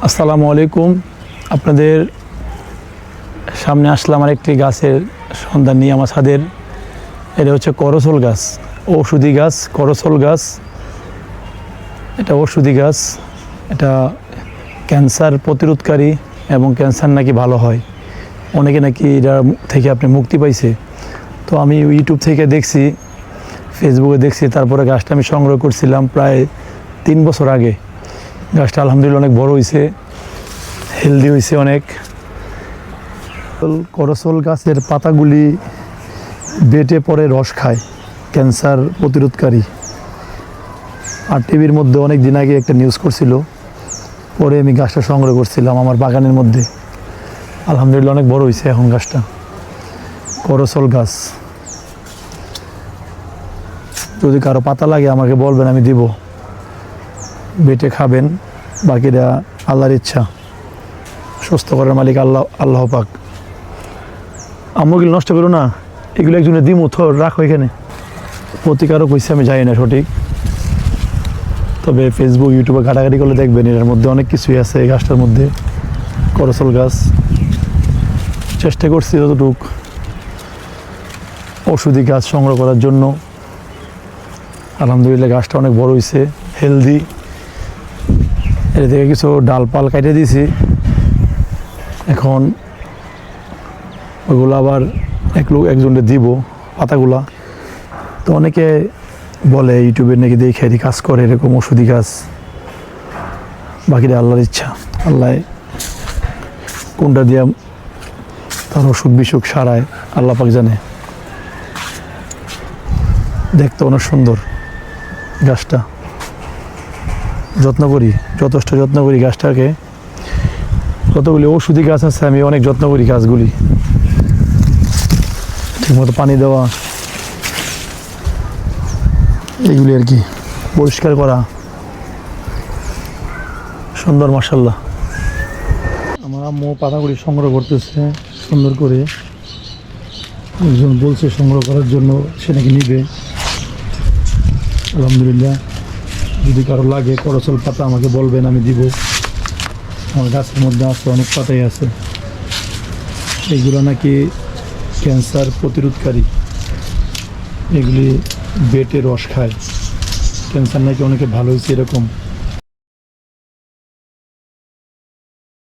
আসসালামু আলাইকুম। আপনাদের সামনে আসলাম আরেকটি গাছের সন্ধান নিয়ে আমার ছাদের। এটা হচ্ছে করসল গাছ, ঔষধি গাছ। করসল গাছ এটা ঔষধি গাছ। এটা ক্যান্সার প্রতিরোধকারী এবং ক্যান্সার নাকি ভালো হয়। অনেকে নাকি এটা থেকে আপনি মুক্তি পাইছে। তো আমি ইউটিউব থেকে দেখছি, ফেসবুকে দেখছি, তারপরে গাছটা আমি সংগ্রহ করছিলাম প্রায় 3 বছর আগে। গাছটা আলহামদুলিল্লাহ অনেক বড় হয়েছে, হেলদি হয়েছে অনেক। করসল গাছের পাতাগুলি বেটে পরে রস খায়, ক্যান্সার প্রতিরোধকারী। আর টিভির মধ্যে অনেক দিন আগে একটা নিউজ করছিল, পরে আমি গাছটা সংগ্রহ করছিলাম আমার বাগানের মধ্যে। আলহামদুলিল্লাহ অনেক বড় হয়েছে এখন গাছটা। করসল গাছ, যদি কারো পাতা লাগে আমাকে বলবেন, আমি দিব। বেটে খাবেন, বাকিটা আল্লাহর ইচ্ছা। সুস্থ করার মালিক আল্লাহ পাক। আমগুলো নষ্ট করো না, এগুলো একজনে দিমু, থর রাখো এখানে। প্রতিকারক হয়েছে আমি জানি না সঠিক, তবে ফেসবুক ইউটিউবে ঘাটাঘাটি করলে দেখবেন এর মধ্যে অনেক কিছুই আছে। এই গাছটার মধ্যে করসল গাছ, চেষ্টা করছি যতটুক ঔষধি গাছ সংগ্রহ করার জন্য। আলহামদুলিল্লাহ গাছটা অনেক বড় হয়েছে, হেলদি। এর থেকে কিছু ডালপাল কেটে দিয়েছি, এখন ওইগুলো আবার একজনকে দিব পাতাগুলা। তো অনেকে বলে ইউটিউবে নাকি দেখে কাজ করে এরকম ওষুধি গাছ। বাকিটা আল্লাহর ইচ্ছা, আল্লাহ কোনটা দিয়ে তার অসুখ বিসুখ সারায় আল্লাহ পাক জানে। দেখতে অনেক সুন্দর গাছটা, যত্ন করি, যথেষ্ট যত্ন করি গাছটাকে। কতগুলি ঔষধি গাছ আছে, আমি অনেক যত্ন করি গাছগুলি। ঠিকমতো পানি দেওয়া, এইগুলি আর কি, পরিষ্কার করা। সুন্দর, মাশাআল্লাহ। আমার আম্মু পাতাগুলি সংগ্রহ করতেছে সুন্দর করে। একজন বলছে সংগ্রহ করার জন্য, সে নাকি নিবে। আলহামদুলিল্লাহ, যদি কারো লাগে করসল পাতা আমাকে বলবেন, আমি দিব। আমার গাছের মধ্যে আছে, অনেক পাতাই আছে। এইগুলো নাকি ক্যান্সার প্রতিরোধকারী। এগুলি বেটে রস খায়, ক্যান্সার নাকি অনেকে ভালো হয়েছে এরকম।